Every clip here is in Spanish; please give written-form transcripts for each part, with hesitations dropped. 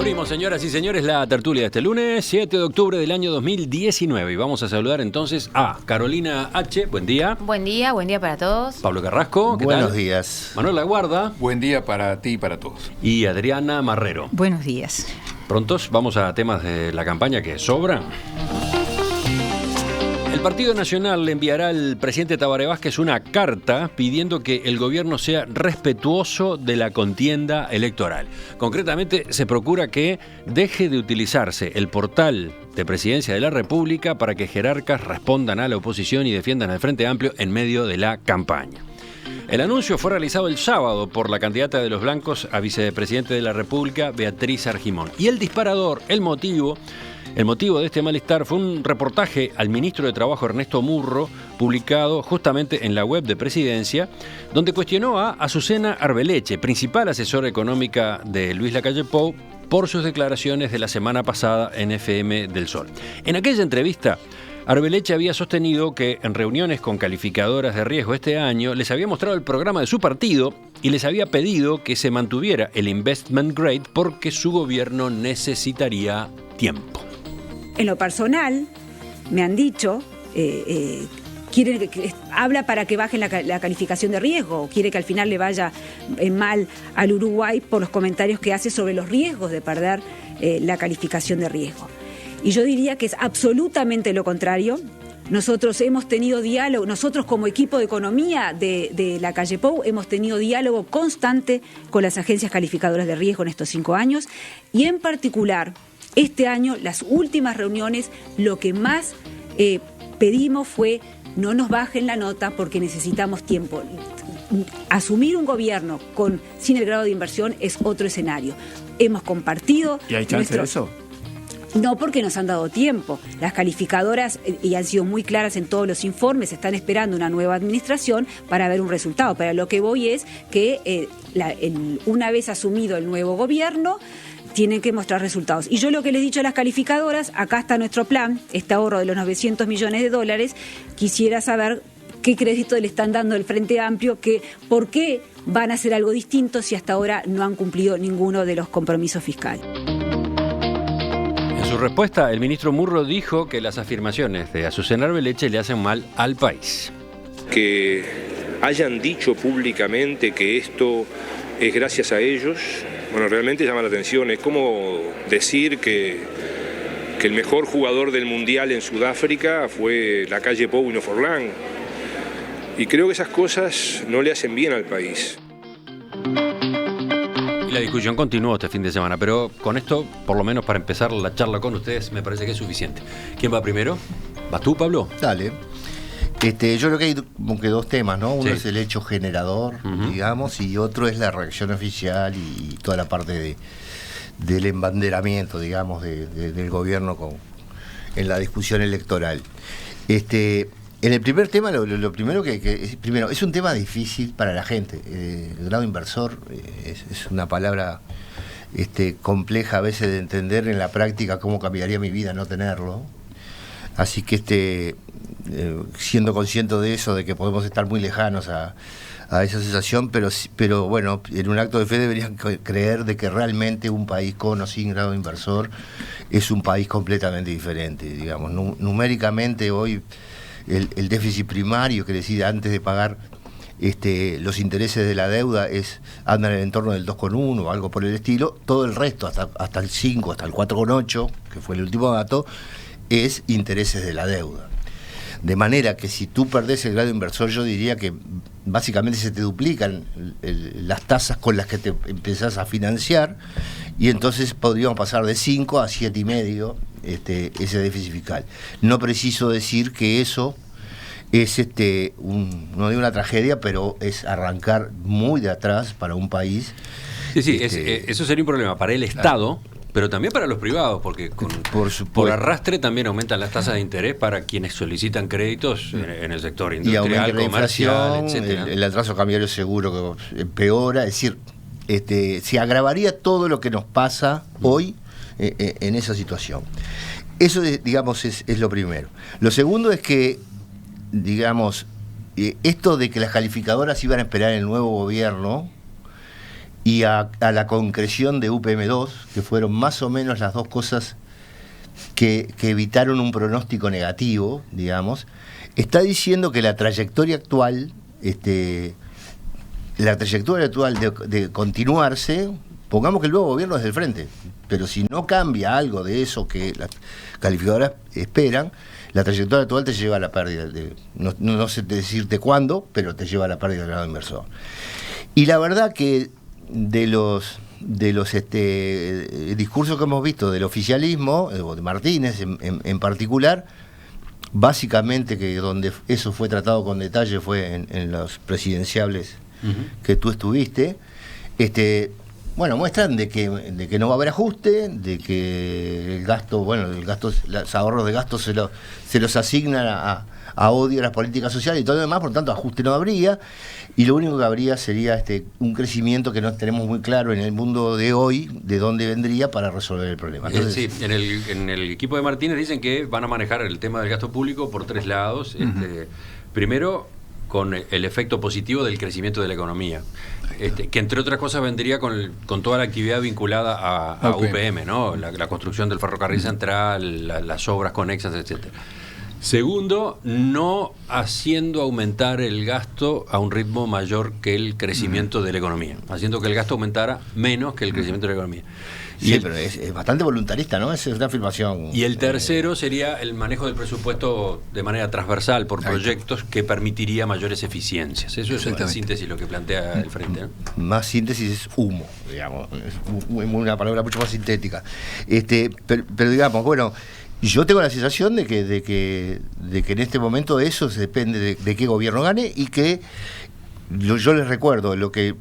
Abrimos, señoras y señores, la tertulia de este lunes, 7 de octubre del año 2019. Y vamos a saludar entonces a Carolina H. Buen día. Buen día para todos. Pablo Carrasco. ¿Qué Buenos tal? días. Manuel Laguarda. Buen día para ti y para todos. Y Adriana Marrero. Buenos días. Prontos, vamos a temas de la campaña que sobran. El Partido Nacional le enviará al presidente Tabaré Vázquez una carta pidiendo que el gobierno sea respetuoso de la contienda electoral. Concretamente, se procura que deje de utilizarse el portal de Presidencia de la República para que jerarcas respondan a la oposición y defiendan al Frente Amplio en medio de la campaña. El anuncio fue realizado el sábado por la candidata de los blancos a vicepresidente de la República, Beatriz Argimón. Y el disparador, el motivo de este malestar fue un reportaje al ministro de Trabajo, Ernesto Murro, publicado justamente en la web de Presidencia, donde cuestionó a Azucena Arbeleche, principal asesora económica de Luis Lacalle Pou, por sus declaraciones de la semana pasada en FM del Sol. En aquella entrevista, Arbeleche había sostenido que en reuniones con calificadoras de riesgo este año les había mostrado el programa de su partido y les había pedido que se mantuviera el investment grade porque su gobierno necesitaría tiempo. En lo personal, me han dicho, habla para que bajen la calificación de riesgo, quiere que al final le vaya mal al Uruguay por los comentarios que hace sobre los riesgos de perder la calificación de riesgo. Y yo diría que es absolutamente lo contrario. Nosotros hemos tenido diálogo, nosotros como equipo de economía de Lacalle Pou hemos tenido diálogo constante con las agencias calificadoras de riesgo en estos 5 años y en particular este año, las últimas reuniones, lo que más pedimos fue no nos bajen la nota porque necesitamos tiempo. Asumir un gobierno sin el grado de inversión es otro escenario. Hemos compartido... ¿Y hay chance de eso? No, porque nos han dado tiempo. Las calificadoras, y han sido muy claras en todos los informes, están esperando una nueva administración para ver un resultado. Pero lo que voy es que una vez asumido el nuevo gobierno, tienen que mostrar resultados. Y yo lo que les he dicho a las calificadoras, acá está nuestro plan, este ahorro de los $900 millones, quisiera saber qué crédito le están dando el Frente Amplio, por qué van a hacer algo distinto si hasta ahora no han cumplido ninguno de los compromisos fiscales. En su respuesta, el ministro Murro dijo que las afirmaciones de Azucena Arbeleche le hacen mal al país. Que hayan dicho públicamente que esto es gracias a ellos, bueno, realmente llama la atención. Es como decir que el mejor jugador del Mundial en Sudáfrica fue Lacalle Pou y no Forlán. Y creo que esas cosas no le hacen bien al país. La discusión continuó este fin de semana, pero con esto, por lo menos para empezar la charla con ustedes, me parece que es suficiente. ¿Quién va primero? ¿Vas tú, Pablo? Dale. Yo creo que hay como que 2 temas, ¿no? Uno sí. es el hecho generador, digamos, y otro es la reacción oficial y toda la parte del embanderamiento, digamos, del gobierno en la discusión electoral. En el primer tema, lo primero primero, es un tema difícil para la gente. El grado inversor es una palabra compleja a veces de entender en la práctica cómo cambiaría mi vida no tenerlo. Así que siendo consciente de eso, de que podemos estar muy lejanos a esa sensación, pero bueno, en un acto de fe deberían creer de que realmente un país con o sin grado inversor es un país completamente diferente, digamos. Numéricamente hoy el déficit primario, que decir antes de pagar los intereses de la deuda anda en el entorno del 2,1 o algo por el estilo. Todo el resto, hasta el 5, hasta el 4,8, que fue el último dato, es intereses de la deuda. De manera que si tú perdés el grado inversor, yo diría que básicamente se te duplican las tasas con las que te empezás a financiar, y entonces podríamos pasar de 5 a 7,5 ese déficit fiscal. No preciso decir que eso es no digo una tragedia, pero es arrancar muy de atrás para un país. Sí, eso sería un problema para el Estado, pero también para los privados, porque por arrastre también aumentan las tasas de interés para quienes solicitan créditos en el sector industrial, comercial, etcétera. El atraso cambiario seguro que empeora, es decir, se agravaría todo lo que nos pasa hoy en esa situación. Eso, digamos, es lo primero. Lo segundo es que, digamos, esto de que las calificadoras iban a esperar el nuevo gobierno y a la concreción de UPM2, que fueron más o menos las dos cosas que evitaron un pronóstico negativo, digamos, está diciendo que la trayectoria actual de continuarse, pongamos que el nuevo gobierno es del frente, pero si no cambia algo de eso que las calificadoras esperan, la trayectoria actual te lleva a la pérdida, no sé decirte cuándo, pero te lleva a la pérdida del grado inversor. Y la verdad que de los discursos que hemos visto del oficialismo, de Martínez en particular, básicamente que donde eso fue tratado con detalle fue en los presidenciables que tú estuviste, muestran de que no va a haber ajuste, de que el gasto, los ahorros de gasto se los asignan a odio a las políticas sociales y todo lo demás, por lo tanto ajuste no habría, y lo único que habría sería un crecimiento que no tenemos muy claro en el mundo de hoy, de dónde vendría para resolver el problema. Entonces, sí, en el equipo de Martínez dicen que van a manejar el tema del gasto público por 3 lados. Primero, con el efecto positivo del crecimiento de la economía, que entre otras cosas vendría con toda la actividad vinculada a UPM, ¿no? La construcción del ferrocarril central, las obras conexas, etcétera. Segundo, no haciendo aumentar el gasto a un ritmo mayor que el crecimiento de la economía, haciendo que el gasto aumentara menos que el crecimiento de la economía. Sí, pero es bastante voluntarista, ¿no? Es una afirmación. Y el tercero sería el manejo del presupuesto de manera transversal por proyectos que permitiría mayores eficiencias. Eso es en síntesis lo que plantea el Frente, ¿no? Más síntesis es humo, digamos. Es una palabra mucho más sintética. Pero digamos, bueno, yo tengo la sensación de que en este momento eso depende de qué gobierno gane y que yo les recuerdo lo que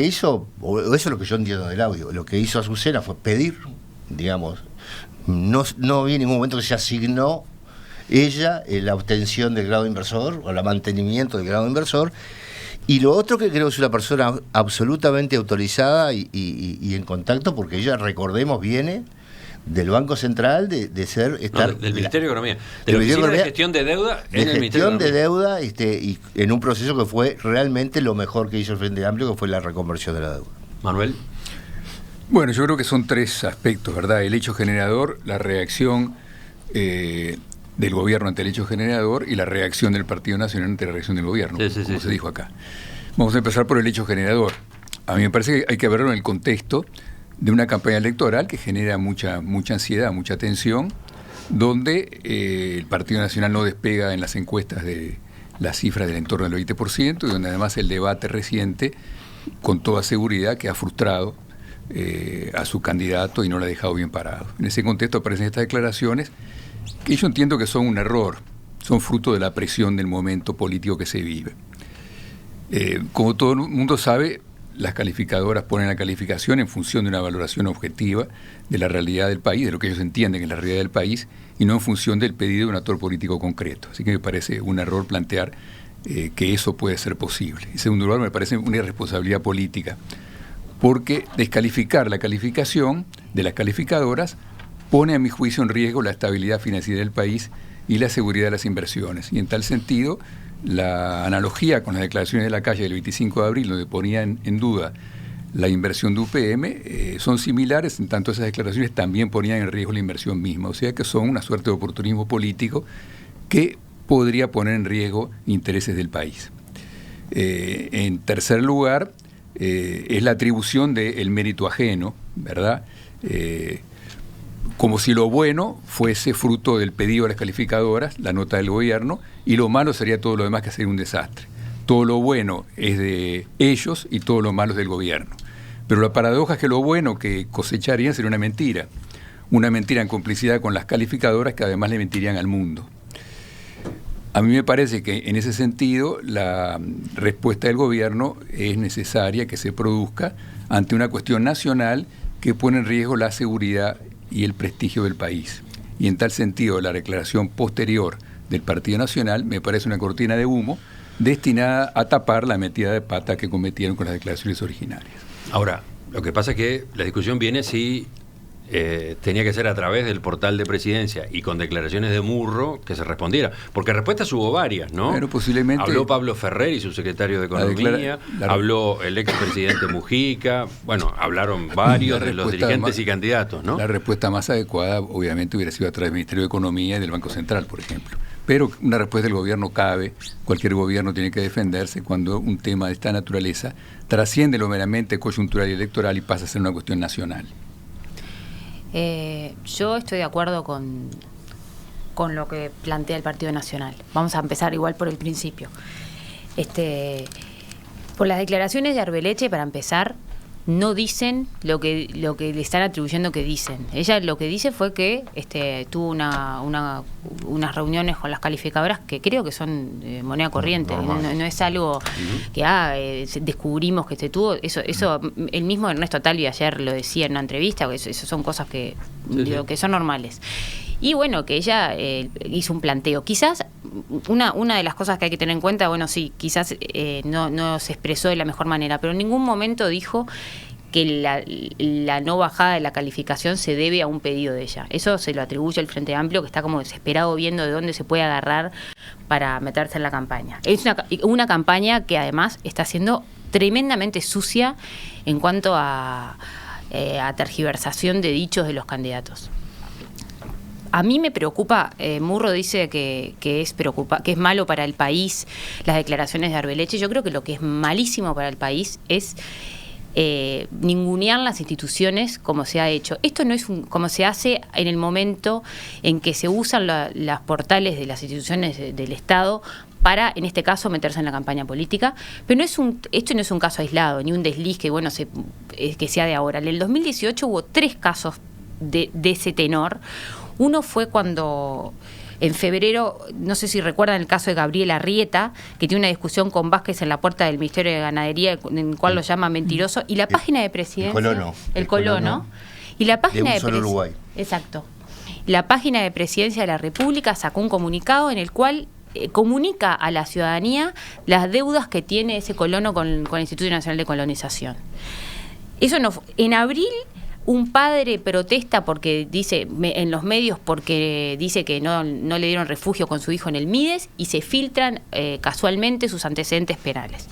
hizo, o eso es lo que yo entiendo del audio, lo que hizo Azucena fue pedir, digamos, no vi en ningún momento que se asignó ella la obtención del grado inversor o el mantenimiento del grado inversor. Y lo otro que creo que es una persona absolutamente autorizada y en contacto, porque ella, recordemos, viene del Banco Central, del Ministerio de Economía, de la Oficina de Gestión de Deuda en el Ministerio de Deuda, y en un proceso que fue realmente lo mejor que hizo el Frente Amplio, que fue la reconversión de la deuda. Manuel. Bueno, yo creo que son 3 aspectos, ¿verdad? El hecho generador, la reacción del gobierno ante el hecho generador y la reacción del Partido Nacional ante la reacción del gobierno, como se dijo acá. Vamos a empezar por el hecho generador. A mí me parece que hay que verlo en el contexto de una campaña electoral que genera mucha ansiedad, mucha tensión, donde el Partido Nacional no despega en las encuestas de las cifras del entorno del 20%, y donde además el debate reciente, con toda seguridad, que ha frustrado a su candidato y no lo ha dejado bien parado. En ese contexto aparecen estas declaraciones que yo entiendo que son un error, son fruto de la presión del momento político que se vive. Como todo el mundo sabe, las calificadoras ponen la calificación en función de una valoración objetiva de la realidad del país, de lo que ellos entienden que es la realidad del país, y no en función del pedido de un actor político concreto. Así que me parece un error plantear que eso puede ser posible. En segundo lugar, me parece una irresponsabilidad política, porque descalificar la calificación de las calificadoras pone a mi juicio en riesgo la estabilidad financiera del país y la seguridad de las inversiones. Y en tal sentido, la analogía con las declaraciones de la calle del 25 de abril, donde ponían en duda la inversión de UPM, son similares, en tanto esas declaraciones también ponían en riesgo la inversión misma. O sea que son una suerte de oportunismo político que podría poner en riesgo intereses del país. En tercer lugar, es la atribución del mérito ajeno, ¿verdad? Como si lo bueno fuese fruto del pedido de las calificadoras, la nota del gobierno, y lo malo sería todo lo demás, que sería un desastre. Todo lo bueno es de ellos y todo lo malo es del gobierno. Pero la paradoja es que lo bueno que cosecharían sería una mentira en complicidad con las calificadoras, que además le mentirían al mundo. A mí me parece que en ese sentido la respuesta del gobierno es necesaria que se produzca ante una cuestión nacional que pone en riesgo la seguridad y el prestigio del país. Y en tal sentido, la declaración posterior del Partido Nacional me parece una cortina de humo destinada a tapar la metida de pata que cometieron con las declaraciones originarias. Ahora, lo que pasa es que la discusión viene si tenía que ser a través del portal de Presidencia y con declaraciones de Murro que se respondiera. Porque respuestas hubo varias, ¿no? Pero posiblemente... Habló Pablo Ferrer y su secretario de Economía, habló el expresidente Mujica, bueno, hablaron varios de los dirigentes y candidatos, ¿no? La respuesta más adecuada, obviamente, hubiera sido a través del Ministerio de Economía y del Banco Central, por ejemplo. Pero una respuesta del gobierno cabe, cualquier gobierno tiene que defenderse cuando un tema de esta naturaleza trasciende lo meramente coyuntural y electoral y pasa a ser una cuestión nacional. Yo estoy de acuerdo con lo que plantea el Partido Nacional. Vamos a empezar igual por el principio. Por las declaraciones de Arbeleche, para empezar, no dicen lo que le están atribuyendo que dicen. Ella lo que dice fue que tuvo unas reuniones con las calificadoras que creo que son moneda corriente. No es algo que descubrimos que tuvo. Eso el mismo Ernesto Talvi ayer lo decía en una entrevista, que eso son cosas que son normales. Y bueno, que ella hizo un planteo. Quizás una de las cosas que hay que tener en cuenta, bueno, sí, quizás no se expresó de la mejor manera, pero en ningún momento dijo que la no bajada de la calificación se debe a un pedido de ella. Eso se lo atribuye al Frente Amplio, que está como desesperado viendo de dónde se puede agarrar para meterse en la campaña. Es una campaña que además está siendo tremendamente sucia en cuanto a tergiversación de dichos de los candidatos. A mí me preocupa, Murro dice que es malo para el país las declaraciones de Arbeleche. Yo creo que lo que es malísimo para el país es ningunear las instituciones como se ha hecho. Esto no es como se hace en el momento en que se usan los portales de las instituciones del Estado para, en este caso, meterse en la campaña política. Pero esto no es un caso aislado, ni un desliz que que sea de ahora. En el 2018 hubo 3 casos de ese tenor. Uno fue cuando en febrero, no sé si recuerdan el caso de Gabriel Arrieta, que tiene una discusión con Vázquez en la puerta del Ministerio de Ganadería, en el cual lo llama mentiroso, y la página de Presidencia... El colono. Y la página de Uruguay. Exacto. La página de Presidencia de la República sacó un comunicado en el cual comunica a la ciudadanía las deudas que tiene ese colono con el Instituto Nacional de Colonización. Eso no fue. En abril... Un padre protesta porque dice en los medios porque dice que no le dieron refugio con su hijo en el Mides y se filtran casualmente sus antecedentes penales.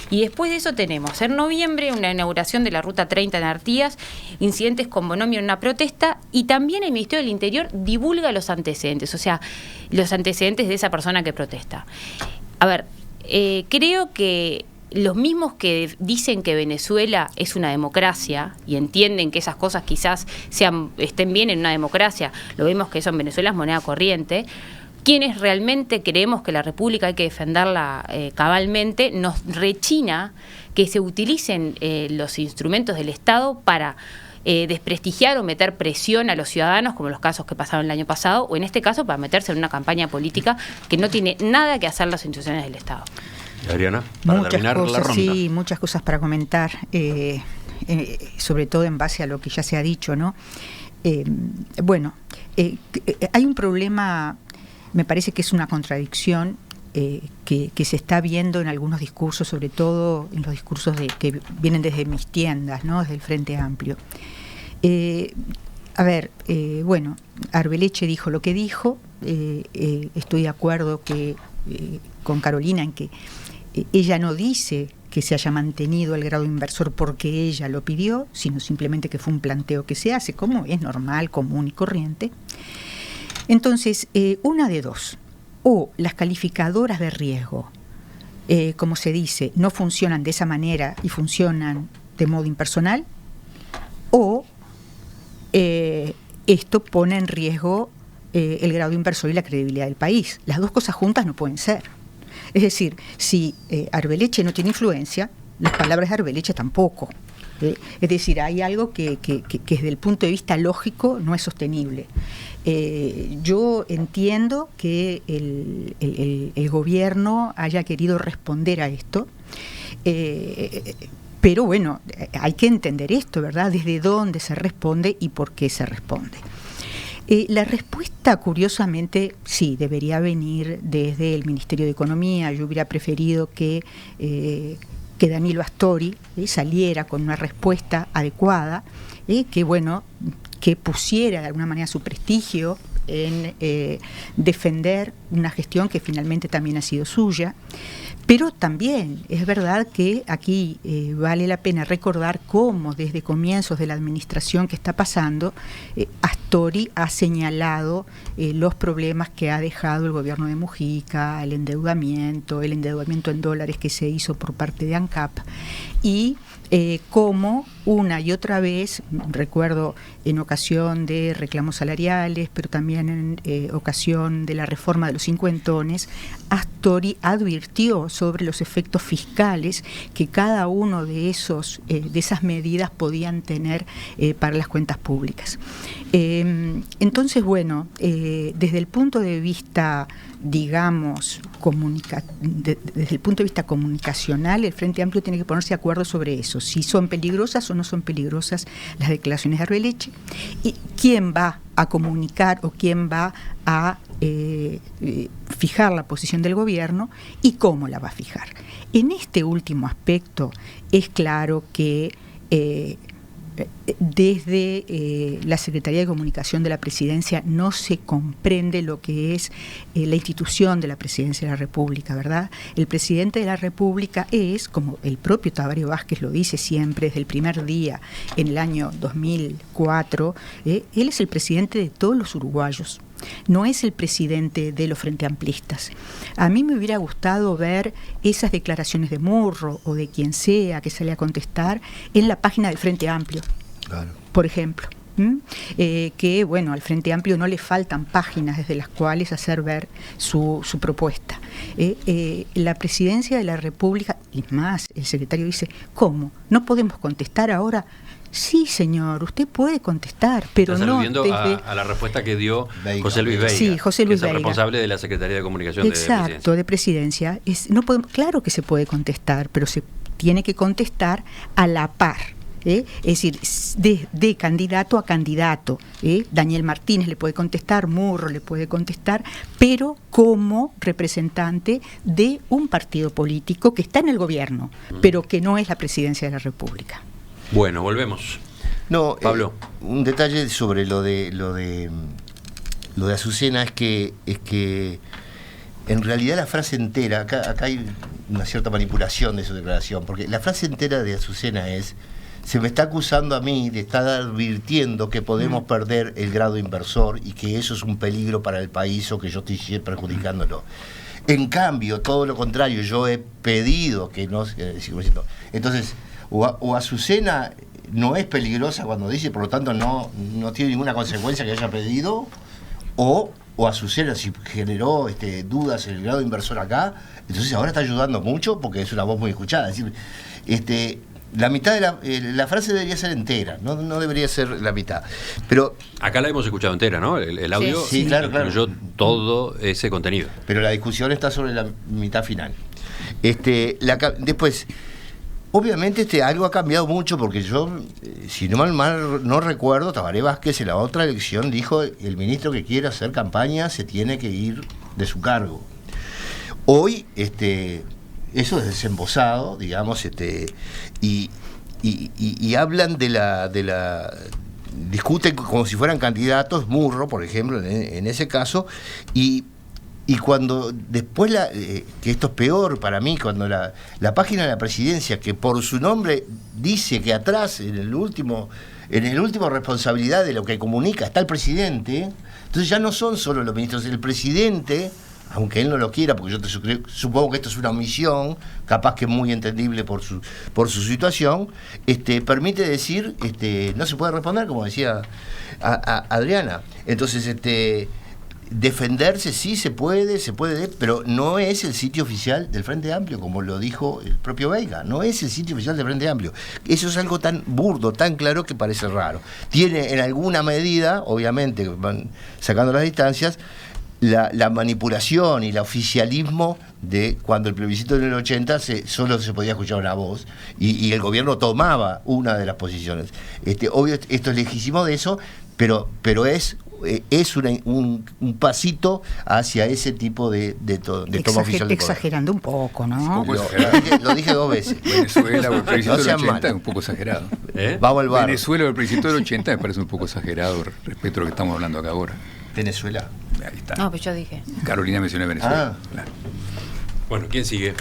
Y después de eso tenemos en noviembre una inauguración de la Ruta 30 en Artigas, incidentes con Bonomio en una protesta, y también el Ministerio del Interior divulga los antecedentes, o sea, los antecedentes de esa persona que protesta. A ver, creo que los mismos que dicen que Venezuela es una democracia y entienden que esas cosas quizás estén bien en una democracia, lo vemos que eso en Venezuela es moneda corriente, quienes realmente creemos que la República hay que defenderla cabalmente, nos rechina que se utilicen los instrumentos del Estado para desprestigiar o meter presión a los ciudadanos, como los casos que pasaron el año pasado, o en este caso para meterse en una campaña política que no tiene nada que hacer las instituciones del Estado. Adriana, para muchas terminar cosas, la ronda. Sí, muchas cosas para comentar, sobre todo en base a lo que ya se ha dicho, ¿no? Hay un problema, me parece que es una contradicción que se está viendo en algunos discursos, sobre todo en los discursos que vienen desde mis tiendas, ¿no? Desde el Frente Amplio. Arbeleche dijo lo que dijo, estoy de acuerdo con Carolina en que ella no dice que se haya mantenido el grado inversor porque ella lo pidió, sino simplemente que fue un planteo que se hace, como es normal, común y corriente. Entonces, una de dos, o las calificadoras de riesgo, como se dice, no funcionan de esa manera y funcionan de modo impersonal, o esto pone en riesgo el grado inversor y la credibilidad del país. Las dos cosas juntas no pueden ser. Es decir, si Arbeleche no tiene influencia, las palabras de Arbeleche tampoco. Es decir, hay algo que desde el punto de vista lógico no es sostenible. Yo entiendo que el gobierno haya querido responder a esto, pero bueno, hay que entender esto, ¿verdad? Desde dónde se responde y por qué se responde. La respuesta, curiosamente, sí, debería venir desde el Ministerio de Economía. Yo hubiera preferido que Danilo Astori saliera con una respuesta adecuada, que bueno, que pusiera de alguna manera su prestigio en defender una gestión que finalmente también ha sido suya. Pero también es verdad que aquí vale la pena recordar cómo desde comienzos de la administración que está pasando, Astori ha señalado los problemas que ha dejado el gobierno de Mujica, el endeudamiento en dólares que se hizo por parte de ANCAP, y cómo una y otra vez, recuerdo en ocasión de reclamos salariales, pero también en ocasión de la reforma de los cincuentones, Astori advirtió sobre los efectos fiscales que cada uno de esas medidas podían tener para las cuentas públicas. Entonces, bueno, desde el punto de vista, digamos, desde el punto de vista comunicacional, el Frente Amplio tiene que ponerse de acuerdo sobre eso, si son peligrosas o no son peligrosas las declaraciones de Arbeleche, y quién va a comunicar o quién va a fijar la posición del gobierno y cómo la va a fijar. En este último aspecto es claro que desde la Secretaría de Comunicación de la Presidencia no se comprende lo que es la institución de la Presidencia de la República, ¿verdad? El Presidente de la República es, como el propio Tabaré Vázquez lo dice siempre, desde el primer día en el año 2004, él es el presidente de todos los uruguayos. No es el presidente de los Frente Amplistas. A mí me hubiera gustado ver esas declaraciones de Murro o de quien sea que sale a contestar en la página del Frente Amplio, claro, por ejemplo. Que bueno, al Frente Amplio no le faltan páginas desde las cuales hacer ver su propuesta. La Presidencia de la República, y más, el secretario dice, ¿cómo? ¿No podemos contestar ahora? Sí, señor, usted puede contestar, pero está no aludiendo a la respuesta que dio José Luis Veiga, sí, José Luis que es el Veiga, responsable de la Secretaría de Comunicación exacto, de Presidencia. Claro que se puede contestar, pero se tiene que contestar a la par. Es decir, de candidato a candidato. Daniel Martínez le puede contestar, Murro le puede contestar, pero como representante de un partido político que está en el gobierno, pero que no es la Presidencia de la República. Bueno, volvemos. No, Pablo. Un detalle sobre lo de Azucena es que en realidad la frase entera, acá hay una cierta manipulación de su declaración, porque la frase entera de Azucena es: se me está acusando a mí de estar advirtiendo que podemos perder el grado inversor y que eso es un peligro para el país o que yo estoy perjudicándolo. En cambio, todo lo contrario, yo he pedido que no... Entonces, o Azucena no es peligrosa cuando dice, por lo tanto no tiene ninguna consecuencia que haya pedido, o Azucena si generó dudas en el grado inversor acá, entonces ahora está ayudando mucho porque es una voz muy escuchada. Es decir, la mitad de la frase debería ser entera, no debería ser la mitad. Pero acá la hemos escuchado entera, ¿no? El audio sí, claro. Incluyó todo ese contenido. Pero la discusión está sobre la mitad final. Después, obviamente algo ha cambiado mucho porque yo, si mal no recuerdo, Tabaré Vázquez en la otra elección dijo: el ministro que quiera hacer campaña se tiene que ir de su cargo. Hoy, eso es desembosado, digamos, y hablan de la discuten como si fueran candidatos, Murro, por ejemplo, en ese caso, y cuando después, que esto es peor para mí, cuando la página de la Presidencia, que por su nombre dice que atrás, en el último responsabilidad de lo que comunica, está el presidente, entonces ya no son solo los ministros, el presidente, aunque él no lo quiera, porque yo supongo que esto es una omisión, capaz que es muy entendible por su situación, permite decir, no se puede responder, como decía Adriana. Entonces, defenderse sí se puede, pero no es el sitio oficial del Frente Amplio, como lo dijo el propio Veiga, no es el sitio oficial del Frente Amplio. Eso es algo tan burdo, tan claro, que parece raro. Tiene en alguna medida, obviamente, van sacando las distancias, la manipulación y el oficialismo de cuando el plebiscito en el 80 solo se podía escuchar una voz y el gobierno tomaba una de las posiciones. Obvio, esto es legítimo de eso, pero es un pasito hacia ese tipo de toma oficial de poder. Exagerando un poco, ¿no? Lo dije 2 veces. Venezuela, el plebiscito no del sean 80 mal. es un poco exagerado. Vamos al bar. Venezuela del principio del 80 me parece un poco exagerado respecto a lo que estamos hablando acá ahora. Venezuela. Ahí está. No, pues yo dije. Carolina mencionó Venezuela. Claro. Bueno, ¿quién sigue?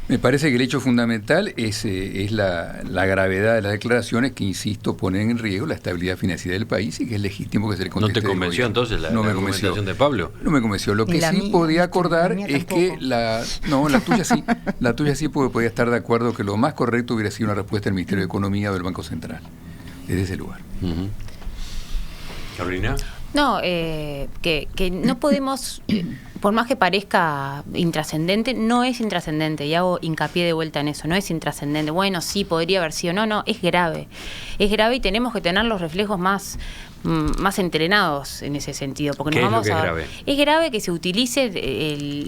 Me parece que el hecho fundamental es la gravedad de las declaraciones que, insisto, ponen en riesgo la estabilidad financiera del país y que es legítimo que se le conteste. ¿No te convenció entonces la argumentación de Pablo? No me convenció. Lo que sí podía acordar es que la tuya sí. La tuya sí, porque podía estar de acuerdo que lo más correcto hubiera sido una respuesta del Ministerio de Economía o del Banco Central, desde ese lugar. Carolina. No, que no podemos, por más que parezca intrascendente, no es intrascendente, y hago hincapié de vuelta en eso, no es intrascendente. Bueno, sí, podría haber sido, no, es grave. Es grave y tenemos que tener los reflejos más entrenados en ese sentido. Porque ¿Qué nos es lo vamos que a es grave? Es grave que se utilice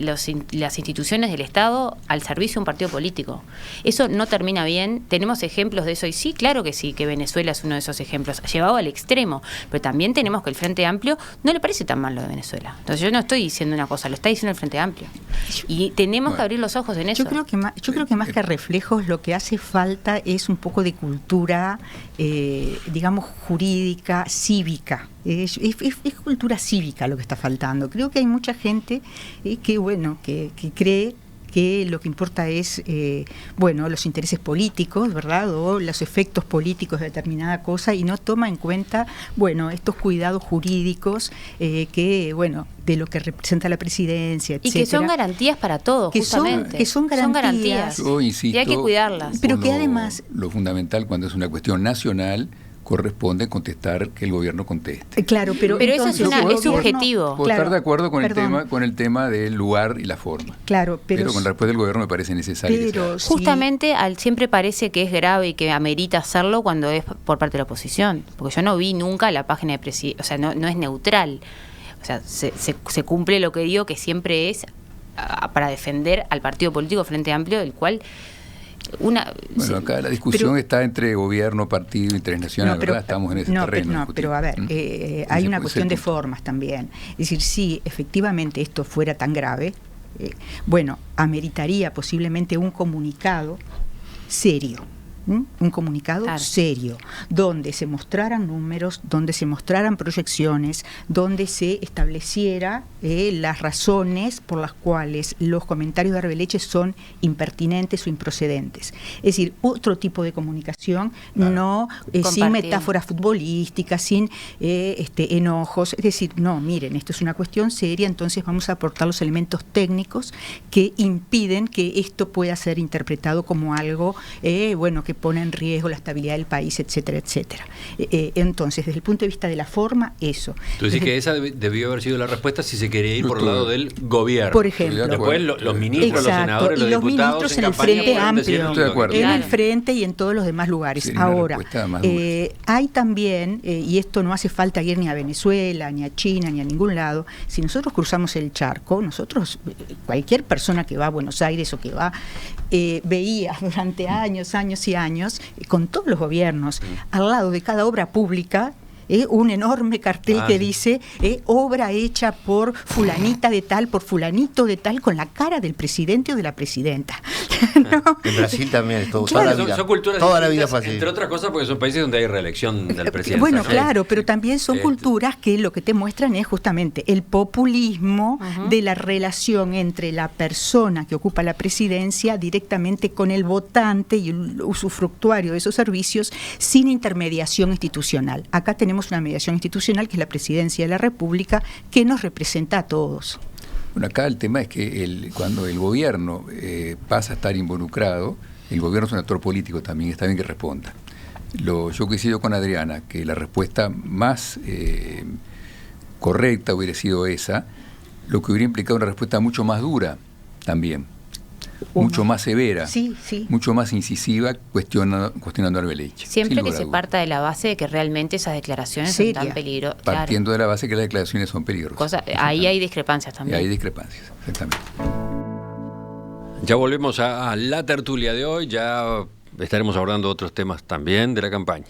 las instituciones del Estado al servicio de un partido político. Eso no termina bien. Tenemos ejemplos de eso, y sí, claro que sí, que Venezuela es uno de esos ejemplos, llevado al extremo, pero también tenemos que el Frente Amplio no le parece tan mal lo de Venezuela. Entonces yo no estoy diciendo una cosa, lo está diciendo el Frente Amplio. Y tenemos que abrir los ojos en eso. Yo creo que más que reflejos, lo que hace falta es un poco de cultura, digamos, jurídica, cívica. Es cultura cívica lo que está faltando. Creo que hay mucha gente que cree que lo que importa es, los intereses políticos, ¿verdad? O los efectos políticos de determinada cosa, y no toma en cuenta, estos cuidados jurídicos de lo que representa la presidencia, etcétera. Y que son garantías para todos, justamente. Que son garantías. Yo insisto, y hay que cuidarlas. Pero que además... Lo fundamental cuando es una cuestión nacional corresponde contestar que el gobierno conteste. Claro, pero entonces, eso es subjetivo. Puedo estar de acuerdo con el tema del lugar y la forma. Claro, pero con la respuesta del gobierno me parece necesario. Justamente siempre parece que es grave y que amerita hacerlo cuando es por parte de la oposición, porque yo no vi nunca la página de presidencia, o sea, no es neutral. O sea, se cumple lo que digo, que siempre es para defender al partido político Frente Amplio, del cual acá la discusión está entre gobierno, partido, interés nacional, ¿verdad? Estamos en ese terreno. Pero a ver, hay una cuestión de formas también. Es decir, si efectivamente esto fuera tan grave, ameritaría posiblemente un comunicado serio. Un comunicado serio, donde se mostraran números, donde se mostraran proyecciones, donde se estableciera las razones por las cuales los comentarios de Arbeleche son impertinentes o improcedentes. Es decir, otro tipo de comunicación, no sin metáforas futbolísticas, sin enojos. Es decir, no, miren, esto es una cuestión seria, entonces vamos a aportar los elementos técnicos que impiden que esto pueda ser interpretado como algo, que pone en riesgo la estabilidad del país, etcétera, etcétera. Entonces, desde el punto de vista de la forma, eso. Tú decís que esa debió haber sido la respuesta si se quería ir por el lado del gobierno. Por ejemplo. Después los ministros, los senadores, los diputados, ministros en el Frente Amplio, en el Frente y en todos los demás lugares. Ahora, hay también, y esto no hace falta ir ni a Venezuela, ni a China, ni a ningún lado, si nosotros cruzamos el charco, cualquier persona que va a Buenos Aires o que va, veía durante años y años, con todos los gobiernos, al lado de cada obra pública, un enorme cartel que dice obra hecha por fulanita de tal, por fulanito de tal, con la cara del presidente o de la presidenta. ¿No? En Brasil también, son culturas toda la vida fue así. Entre otras cosas porque son países donde hay reelección del presidente. Claro, pero también son culturas que lo que te muestran es justamente el populismo de la relación entre la persona que ocupa la presidencia directamente con el votante y el usufructuario de esos servicios sin intermediación institucional. Acá tenemos una mediación institucional que es la Presidencia de la República, que nos representa a todos. Bueno, acá el tema es que cuando el gobierno pasa a estar involucrado, el gobierno es un actor político también, está bien que responda. Yo coincido con Adriana, que la respuesta más correcta hubiera sido esa, lo que hubiera implicado una respuesta mucho más dura también, mucho más severa, mucho más incisiva, cuestionando a Arbeleche. Siempre que se parta de la base de que realmente esas declaraciones son tan peligrosas. Partiendo de la base que las declaraciones son peligrosas. Ahí hay discrepancias también. Hay discrepancias, exactamente. Ya volvemos a la tertulia de hoy, ya estaremos abordando otros temas también de la campaña.